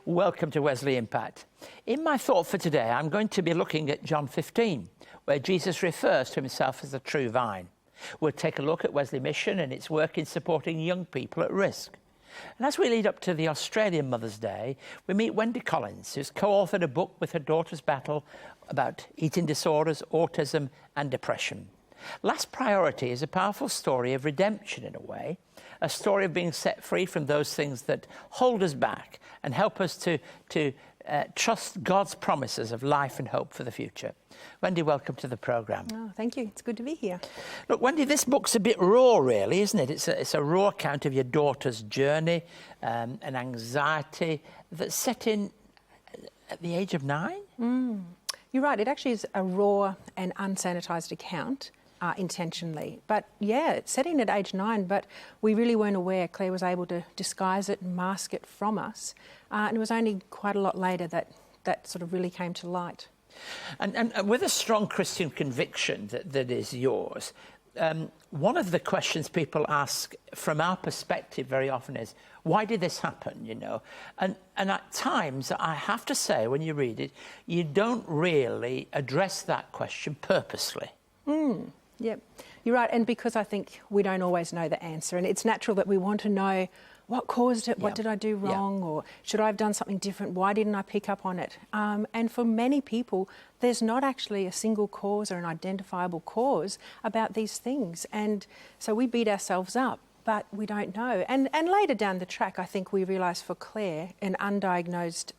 Welcome to Wesley Impact. In my thought for today, I'm going to be looking at John 15, where Jesus refers to himself as the true vine. We'll take a look at Wesley Mission and its work in supporting young people at risk. And as we lead up to the Australian Mother's Day, we meet Wendy Collins, who's co-authored a book with her daughter's battle about eating disorders, autism and depression. Last Priority is a powerful story of redemption in a way, a story of being set free from those things that hold us back and help us to trust God's promises of life and hope for the future. Wendy, welcome to the programme. Oh, thank you. It's good to be here. Look, Wendy, this book's a bit raw, really, isn't it? It's a raw account of your daughter's journey and anxiety that's set in at the age of 9? You're right. It actually is a raw and unsanitised account. Intentionally. But yeah, it's set in at age 9, but we really weren't aware. Claire was able to disguise it and mask it from us. And it was only quite a lot later that sort of really came to light. And with a strong Christian conviction that is yours, one of the questions people ask from our perspective very often is, why did this happen, you know? And at times, I have to say, when you read it, you don't really address that question purposely. Yep, you're right. And because I think we don't always know the answer, and it's natural that we want to know what caused it, what did I do wrong, or should I have done something different, why didn't I pick up on it? And for many people, there's not actually a single cause or an identifiable cause about these things. And so we beat ourselves up, but we don't know. And later down the track, I think we realised for Claire, an undiagnosed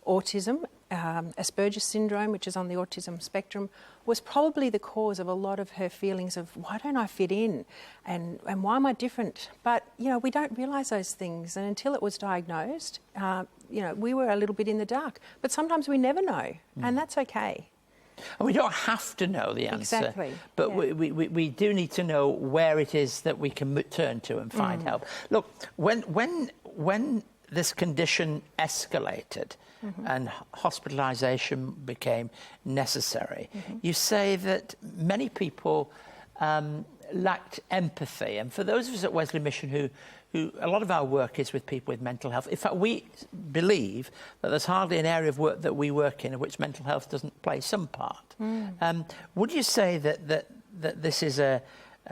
autism, Asperger's syndrome, which is on the autism spectrum, was probably the cause of a lot of her feelings of why don't I fit in and why am I different? But, you know, we don't realise those things, and until it was diagnosed, you know, we were a little bit in the dark. But sometimes we never know, and that's okay. And we don't have to know the answer. Exactly. But we do need to know where it is that we can turn to and find help. Look, when this condition escalated and hospitalisation became necessary, you say that many people lacked empathy. And for those of us at Wesley Mission who a lot of our work is with people with mental health. In fact, we believe that there's hardly an area of work that we work in which mental health doesn't play some part. Would you say that this is a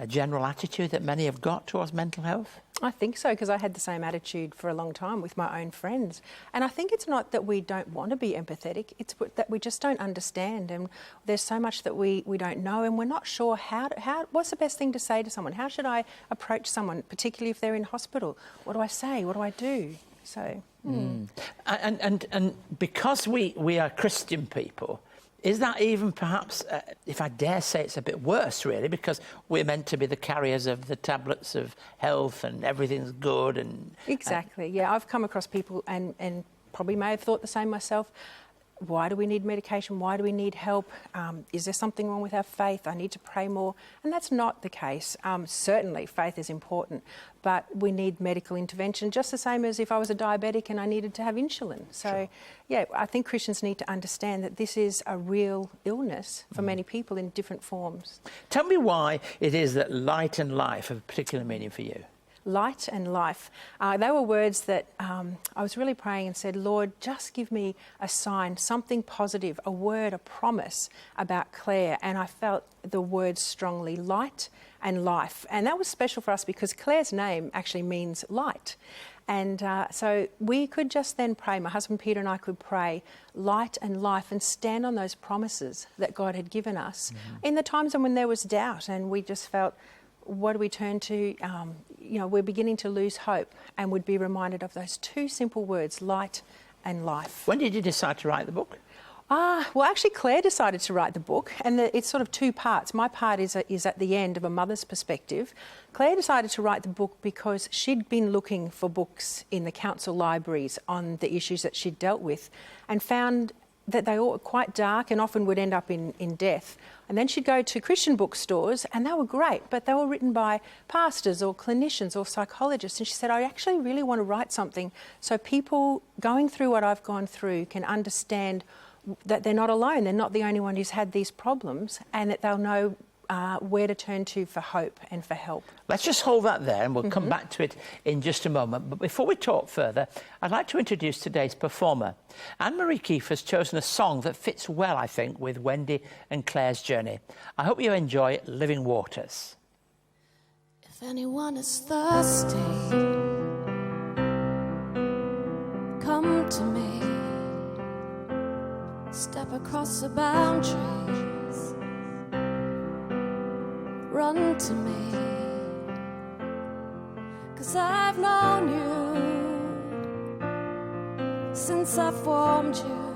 general attitude that many have got towards mental health? I think so, because I had the same attitude for a long time with my own friends. And I think it's not that we don't want to be empathetic, it's that we just don't understand, and there's so much that we don't know, and we're not sure what's the best thing to say to someone? How should I approach someone, particularly if they're in hospital? What do I say? What do I do? So... And because we are Christian people, is that even perhaps, if I dare say, it's a bit worse, really, because we're meant to be the carriers of the tablets of health and everything's good and... Exactly, yeah. I've come across people and probably may have thought the same myself. Why do we need medication? Why do we need help? Is there something wrong with our faith? I need to pray more. And that's not the case. Certainly, faith is important, but we need medical intervention, just the same as if I was a diabetic and I needed to have insulin. So, yeah, I think Christians need to understand that this is a real illness for many people in different forms. Tell me why it is that light and life have a particular meaning for you. Light and life. They were words that I was really praying and said, Lord, just give me a sign, something positive, a word, a promise about Claire. And I felt the words strongly, light and life. And that was special for us because Claire's name actually means light. And so we could just then pray, my husband Peter and I could pray light and life and stand on those promises that God had given us in the times when there was doubt and we just felt, what do we turn to? You know, we're beginning to lose hope and would be reminded of those two simple words, light and life. When did you decide to write the book? Well, actually, Claire decided to write the book, and it's sort of two parts. My part is at the end of a mother's perspective. Claire decided to write the book because she'd been looking for books in the council libraries on the issues that she'd dealt with and found that they were quite dark and often would end up in death. And then she'd go to Christian bookstores and they were great, but they were written by pastors or clinicians or psychologists. And she said, I actually really want to write something so people going through what I've gone through can understand that they're not alone. They're not the only one who's had these problems, and that they'll know where to turn to for hope and for help. Let's just hold that there and we'll come back to it in just a moment. But before we talk further, I'd like to introduce today's performer. Ann-Maree Keith has chosen a song that fits well, I think, with Wendy and Claire's journey. I hope you enjoy Living Waters. If anyone is thirsty, come to me. Step across the boundaries, run to me, 'cause I've known you since I formed you,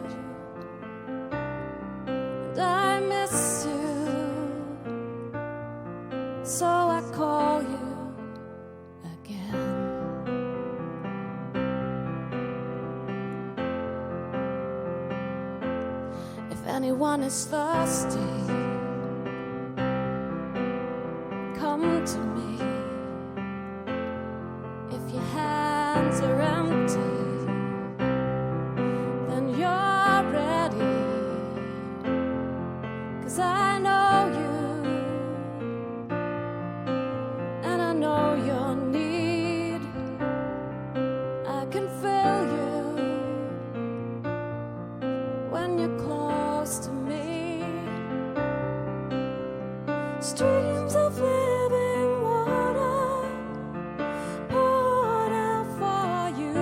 and I miss you, so I call you again. If anyone is thirsty, come to me. If your hands are empty, then you're ready, 'cause I know you, and I know your need. I can feel you when you're close to me. Streams of living water poured out for you.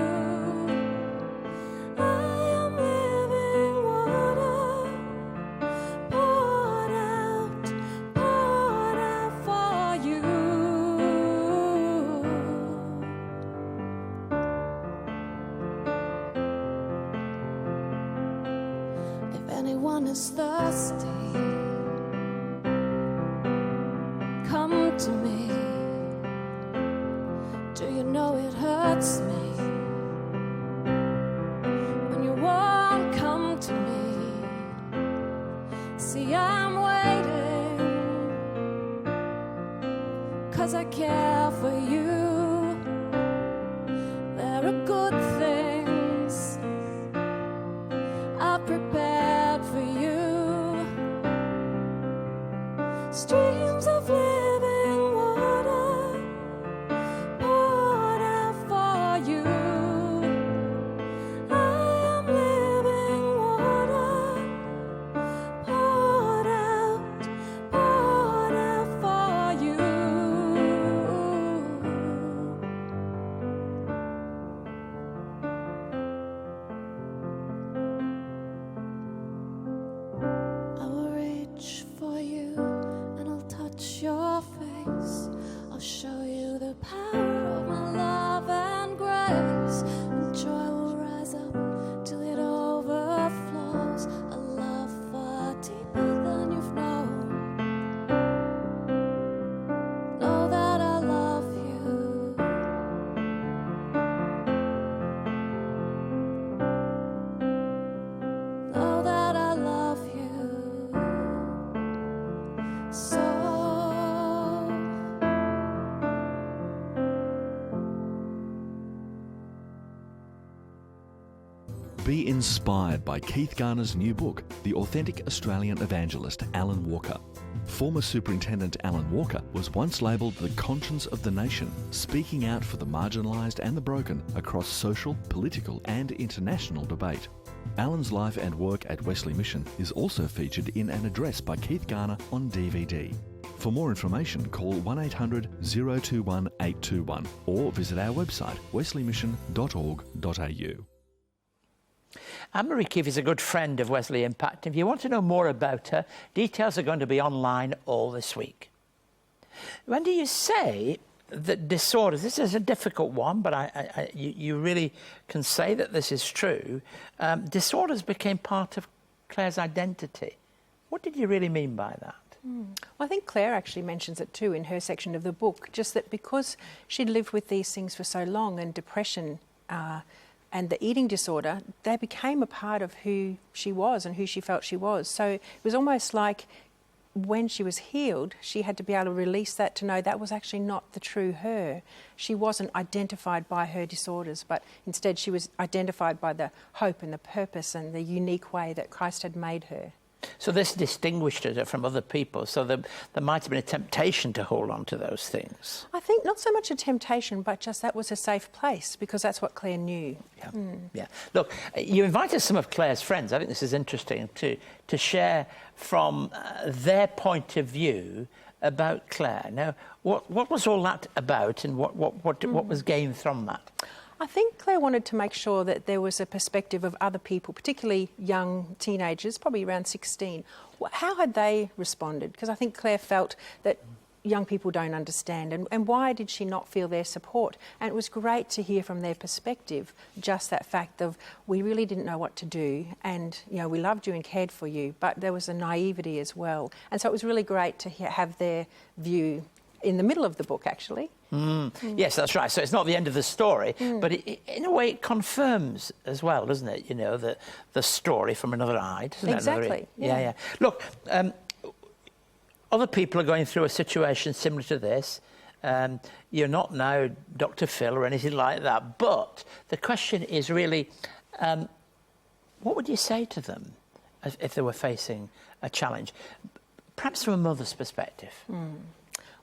I am living water poured out for you. If anyone is thirsty, come to me. Do you know it hurts me when you won't come to me? See, I'm waiting, 'cause I care for you. There are good things I've prepared for you. Streams of living water poured out for you. I am living water poured out for you. I will reach for you and I'll touch your face. I'll show you the power of my love and grace. And joy will rise up till it overflows. A love far deeper than you've known. Know that I love you. Know that I love you. So Be inspired by Keith Garner's new book, The Authentic Australian Evangelist, Alan Walker. Former Superintendent Alan Walker was once labelled the conscience of the nation, speaking out for the marginalised and the broken across social, political and international debate. Alan's life and work at Wesley Mission is also featured in an address by Keith Garner on DVD. For more information, call 1800 021 821 or visit our website wesleymission.org.au. Ann-Maree Keith is a good friend of Wesley Impact. If you want to know more about her, details are going to be online all this week. Wendy, you say that disorders, this is a difficult one, but you really can say that this is true. Disorders became part of Claire's identity. What did you really mean by that? Well, I think Claire actually mentions it too in her section of the book, just that because she'd lived with these things for so long, and depression and the eating disorder, they became a part of who she was and who she felt she was. So it was almost like when she was healed, she had to be able to release that, to know that was actually not the true her. She wasn't identified by her disorders, but instead she was identified by the hope and the purpose and the unique way that Christ had made her. So this distinguished her from other people, so there might have been a temptation to hold on to those things. I think not so much a temptation, but just that was a safe place, because that's what Claire knew. Yeah, yeah. Look, you invited some of Claire's friends. I think this is interesting to share from their point of view about Claire. Now, what was all that about, and what was gained from that? I think Claire wanted to make sure that there was a perspective of other people, particularly young teenagers, probably around 16. How had they responded? Because I think Claire felt that young people don't understand, and why did she not feel their support? And it was great to hear from their perspective just that fact of, we really didn't know what to do, and we loved you and cared for you, but there was a naivety as well. And so it was really great to have their view in the middle of the book, actually. Yes, that's right. So it's not the end of the story, but in a way it confirms as well, doesn't it? The story from another eye, doesn't it? Exactly. Yeah. Look, other people are going through a situation similar to this. You're not now Dr. Phil or anything like that, but the question is really, what would you say to them if they were facing a challenge? Perhaps from a mother's perspective.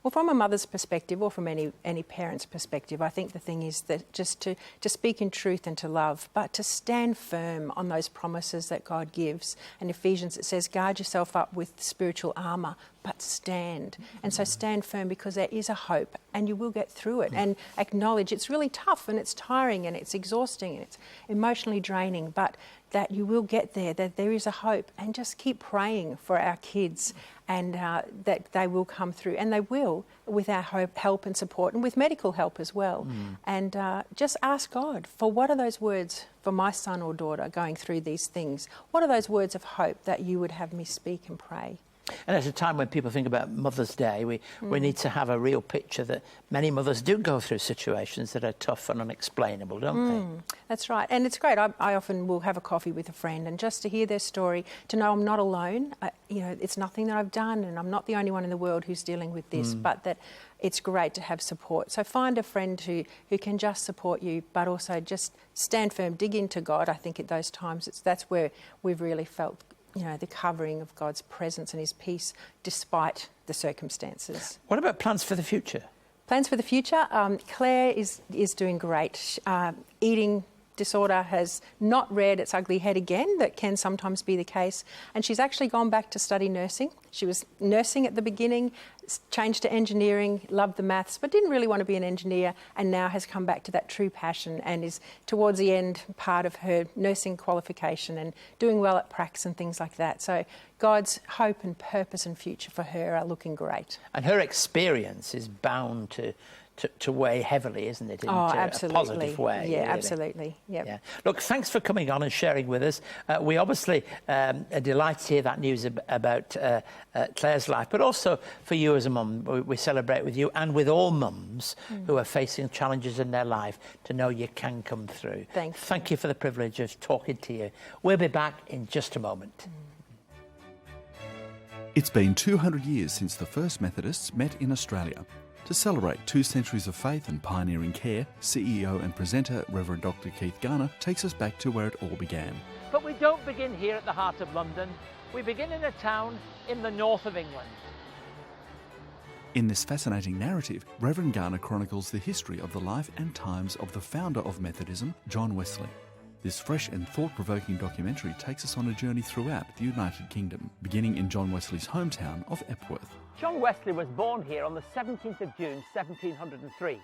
Well, from a mother's perspective, or from any parent's perspective, I think the thing is that just to speak in truth and to love, but to stand firm on those promises that God gives. In Ephesians it says, guard yourself up with spiritual armour, but stand. And so stand firm, because there is a hope and you will get through it. And acknowledge it's really tough and it's tiring and it's exhausting and it's emotionally draining, but that you will get there, that there is a hope, and just keep praying for our kids, and that they will come through, and they will, with our help and support, and with medical help as well. And just ask God for, what are those words for my son or daughter going through these things? What are those words of hope that you would have me speak and pray? And at a time when people think about Mother's Day, we need to have a real picture that many mothers do go through situations that are tough and unexplainable, don't they? That's right. And it's great. I often will have a coffee with a friend, and just to hear their story, to know I'm not alone. It's nothing that I've done, and I'm not the only one in the world who's dealing with this, but that it's great to have support. So find a friend who can just support you, but also just stand firm, dig into God. I think at those times, that's where we've really felt the covering of God's presence and his peace despite the circumstances. What about plans for the future? Plans for the future? Claire is doing great. Eating disorder has not reared its ugly head again. That can sometimes be the case. And she's actually gone back to study nursing. She was nursing at the beginning, changed to engineering, loved the maths, but didn't really want to be an engineer, and now has come back to that true passion and is towards the end part of her nursing qualification and doing well at pracs and things like that. So God's hope and purpose and future for her are looking great. And her experience is bound to weigh heavily, isn't it, into a positive way? Yeah, really. Absolutely. Yep. Yeah. Look, thanks for coming on and sharing with us. We obviously are delighted to hear that news about Claire's life, but also for you as a mum. We celebrate with you and with all mums who are facing challenges in their life, to know you can come through. Thank you for the privilege of talking to you. We'll be back in just a moment. It's been 200 years since the first Methodists met in Australia. To celebrate 2 centuries of faith and pioneering care, CEO and presenter Rev Dr Keith Garner takes us back to where it all began. But we don't begin here at the heart of London. We begin in a town in the north of England. In this fascinating narrative, Rev Garner chronicles the history of the life and times of the founder of Methodism, John Wesley. This fresh and thought-provoking documentary takes us on a journey throughout the United Kingdom, beginning in John Wesley's hometown of Epworth. John Wesley was born here on the 17th of June, 1703.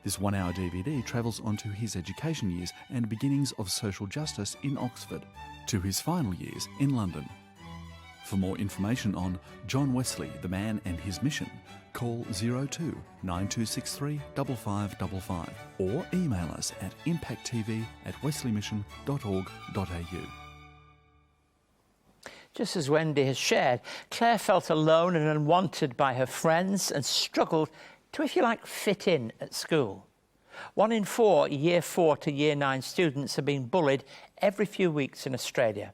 This 1-hour DVD travels onto his education years and beginnings of social justice in Oxford, to his final years in London. For more information on John Wesley, the man and his mission, call 02 9263 5555 or email us at impacttv@wesleymission.org.au. Just as Wendy has shared, Claire felt alone and unwanted by her friends and struggled to, if you like, fit in at school. 1 in 4 Year 4 to Year 9 students are being bullied every few weeks in Australia.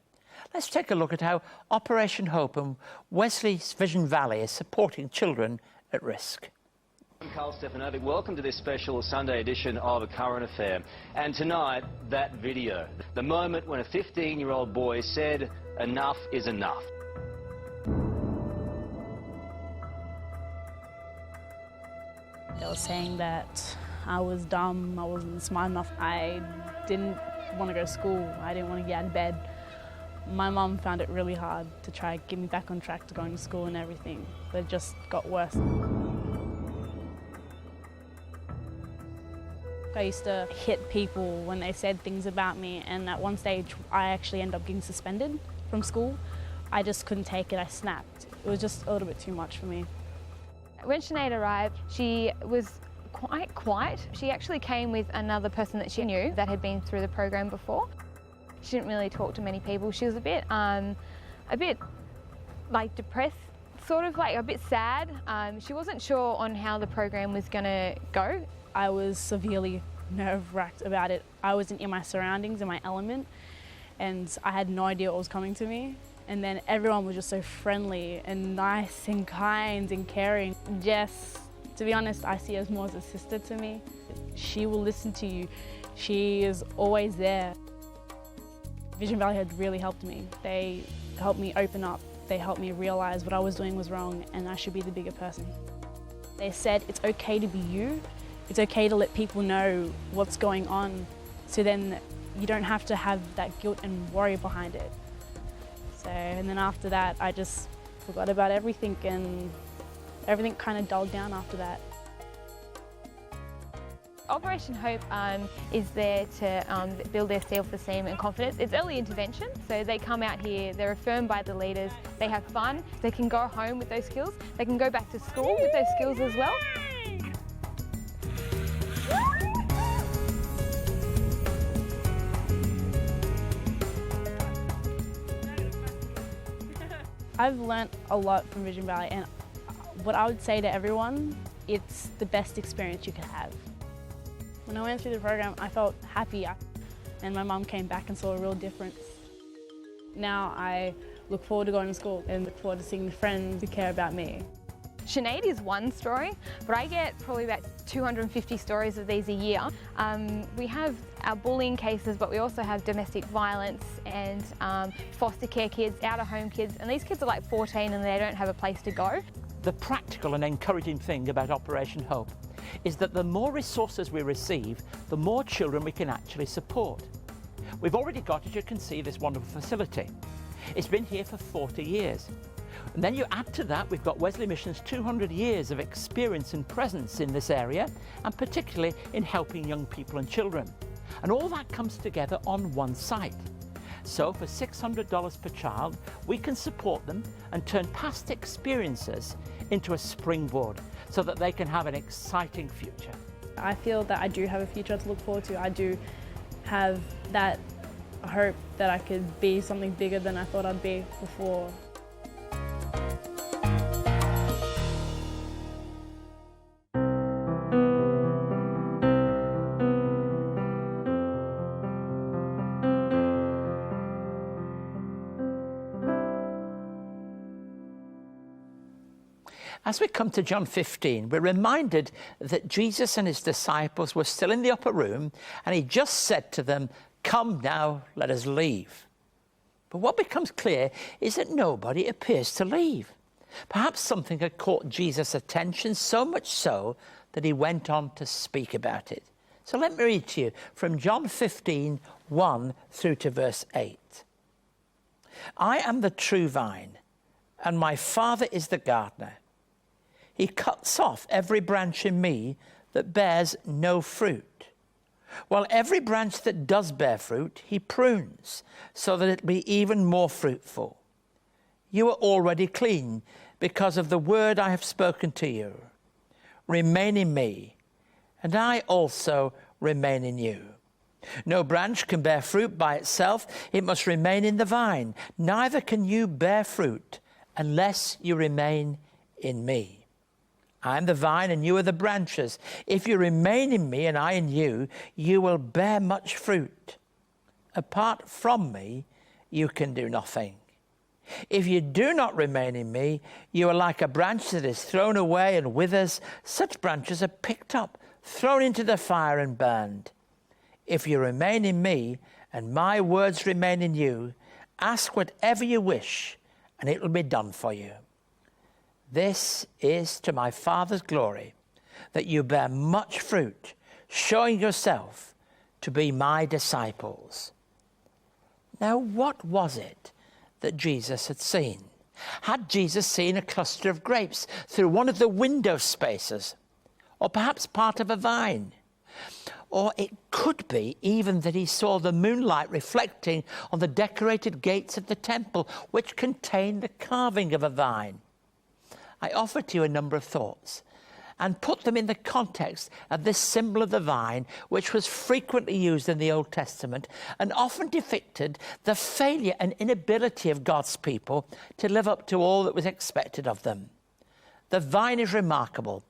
Let's take a look at how Operation Hope and Wesley's Vision Valley is supporting children at risk. I'm Carl Stefanovic. Welcome to this special Sunday edition of A Current Affair. And tonight, that video. The moment when a 15-year-old boy said, "Enough is enough." They were saying that I was dumb, I wasn't smart enough, I didn't want to go to school, I didn't want to get out of bed. My mum found it really hard to try to get me back on track to going to school and everything, but it just got worse. I used to hit people when they said things about me, and at one stage I actually ended up getting suspended from school. I just couldn't take it, I snapped. It was just a little bit too much for me. When Sinead arrived, she was quite quiet. She actually came with another person that she knew that had been through the program before. She didn't really talk to many people. She was a bit like depressed, sort of like a bit sad. She wasn't sure on how the program was going to go. I was severely nerve-wracked about it. I wasn't in my surroundings, in my element, and I had no idea what was coming to me. And then everyone was just so friendly and nice and kind and caring. Jess, to be honest, I see her as more as a sister to me. She will listen to you. She is always there. Vision Valley had really helped me. They helped me open up. They helped me realize what I was doing was wrong and I should be the bigger person. They said it's okay to be you. It's okay to let people know what's going on, so then you don't have to have that guilt and worry behind it. So, and then after that, I just forgot about everything, and everything kind of dulled down after that. Operation Hope is there to build their self-esteem and confidence. It's early intervention, so they come out here, they're affirmed by the leaders, they have fun, they can go home with those skills, they can go back to school with those skills as well. I've learnt a lot from Vision Valley, and what I would say to everyone, it's the best experience you could have. When I went through the program, I felt happy, and my mum came back and saw a real difference. Now I look forward to going to school and look forward to seeing the friends who care about me. Sinead is one story, but I get probably about 250 stories of these a year. We have our bullying cases, but we also have domestic violence and foster care kids, out-of-home kids, and these kids are like 14 and they don't have a place to go. The practical and encouraging thing about Operation Hope is that the more resources we receive, the more children we can actually support. We've already got, as you can see, this wonderful facility. It's been here for 40 years. And then you add to that, we've got Wesley Mission's 200 years of experience and presence in this area, and particularly in helping young people and children. And all that comes together on one site. So for $600 per child, we can support them and turn past experiences into a springboard so that they can have an exciting future. I feel that I do have a future to look forward to. I do have that hope that I could be something bigger than I thought I'd be before. As we come to John 15, we're reminded that Jesus and his disciples were still in the upper room, and he just said to them, "Come now, let us leave." But what becomes clear is that nobody appears to leave. Perhaps something had caught Jesus' attention, so much so that he went on to speak about it. So let me read to you from John 15, 1 through to verse 8. "I am the true vine, and my Father is the gardener. He cuts off every branch in me that bears no fruit, while every branch that does bear fruit, he prunes, so that it be even more fruitful. You are already clean because of the word I have spoken to you. Remain in me, and I also remain in you. No branch can bear fruit by itself. It must remain in the vine. Neither can you bear fruit unless you remain in me. I am the vine and you are the branches. If you remain in me and I in you, you will bear much fruit. Apart from me, you can do nothing. If you do not remain in me, you are like a branch that is thrown away and withers. Such branches are picked up, thrown into the fire and burned. If you remain in me and my words remain in you, ask whatever you wish and it will be done for you. This is to my Father's glory, that you bear much fruit, showing yourself to be my disciples." Now, what was it that Jesus had seen? Had Jesus seen a cluster of grapes through one of the window spaces, or perhaps part of a vine? Or it could be even that he saw the moonlight reflecting on the decorated gates of the temple, which contained the carving of a vine. I offer to you a number of thoughts and put them in the context of this symbol of the vine, which was frequently used in the Old Testament and often depicted the failure and inability of God's people to live up to all that was expected of them. The vine is remarkable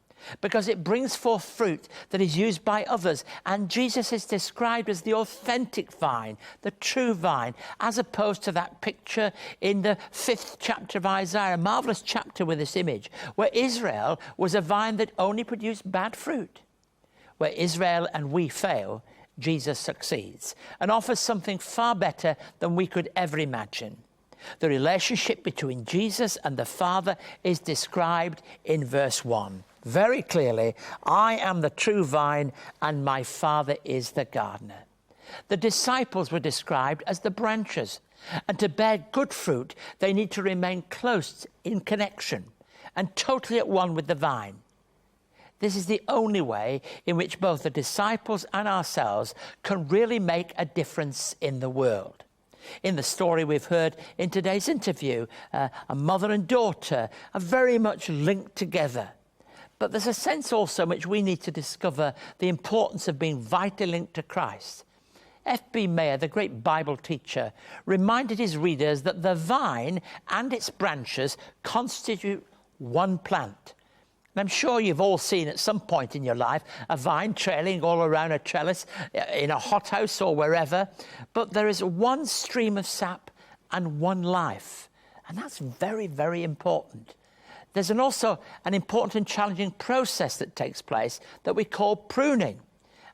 because it brings forth fruit that is used by others, and Jesus is described as the authentic vine, the true vine, as opposed to that picture in the 5th chapter of Isaiah, a marvellous chapter with this image, where Israel was a vine that only produced bad fruit. Where Israel and we fail, Jesus succeeds and offers something far better than we could ever imagine. The relationship between Jesus and the Father is described in verse 1. Very clearly, "I am the true vine and my Father is the gardener." The disciples were described as the branches, and to bear good fruit, they need to remain close in connection and totally at one with the vine. This is the only way in which both the disciples and ourselves can really make a difference in the world. In the story we've heard in today's interview, a mother and daughter are very much linked together. But there's a sense also in which we need to discover the importance of being vitally linked to Christ. F.B. Meyer, the great Bible teacher, reminded his readers that the vine and its branches constitute one plant. And I'm sure you've all seen at some point in your life a vine trailing all around a trellis in a hothouse or wherever. But there is one stream of sap and one life. And that's very, very important. There's also an important and challenging process that takes place that we call pruning.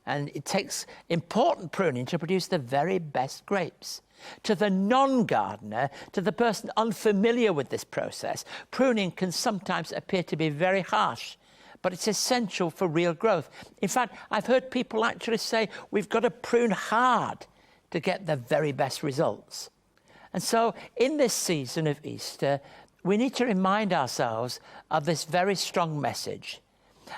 And it takes important pruning to produce the very best grapes. To the non-gardener, to the person unfamiliar with this process, pruning can sometimes appear to be very harsh, but it's essential for real growth. In fact, I've heard people actually say we've got to prune hard to get the very best results. And so in this season of Easter, we need to remind ourselves of this very strong message.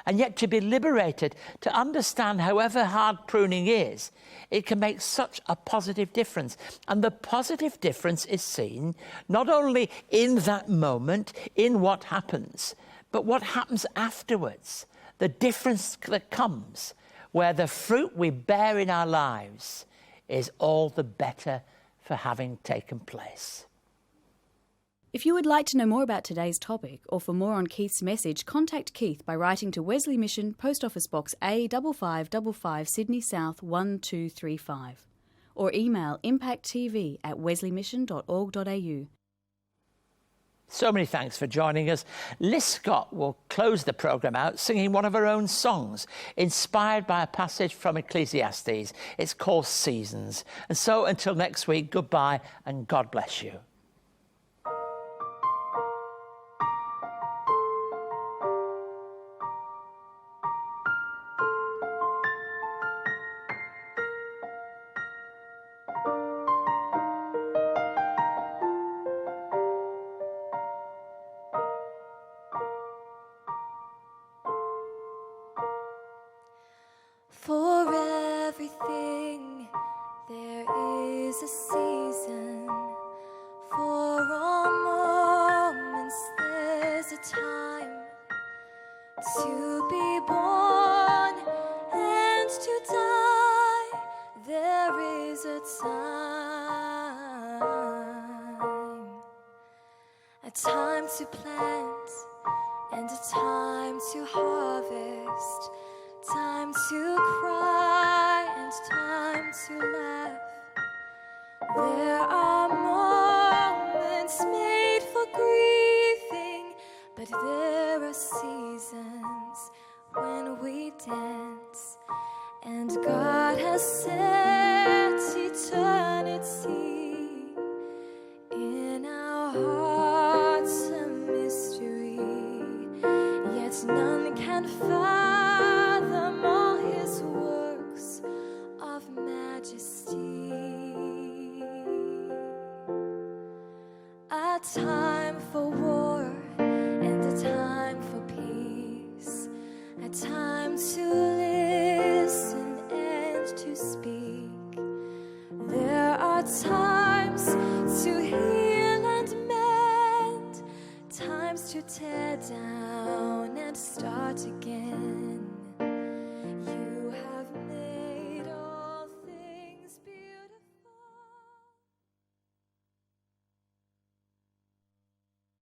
And yet to be liberated, to understand however hard pruning is, it can make such a positive difference. And the positive difference is seen not only in that moment, in what happens, but what happens afterwards. The difference that comes where the fruit we bear in our lives is all the better for having taken place. If you would like to know more about today's topic or for more on Keith's message, contact Keith by writing to Wesley Mission, Post Office Box A5555, Sydney South 1235, or email impacttv@wesleymission.org.au. So many thanks for joining us. Liz Scott will close the programme out singing one of her own songs, inspired by a passage from Ecclesiastes. It's called Seasons. And so until next week, goodbye and God bless you. For everything there is a season. For all moments there's a time to be born and to die. There is a time to plant and a time to harvest. Time to cry and time to laugh. There are moments made for grieving, but there are seasons when we dance. And God has set eternity in our hearts, a mystery, yet none can find. a time for war and a time for peace, a time to listen and to speak. There are times to heal and mend, times to tear down and start again.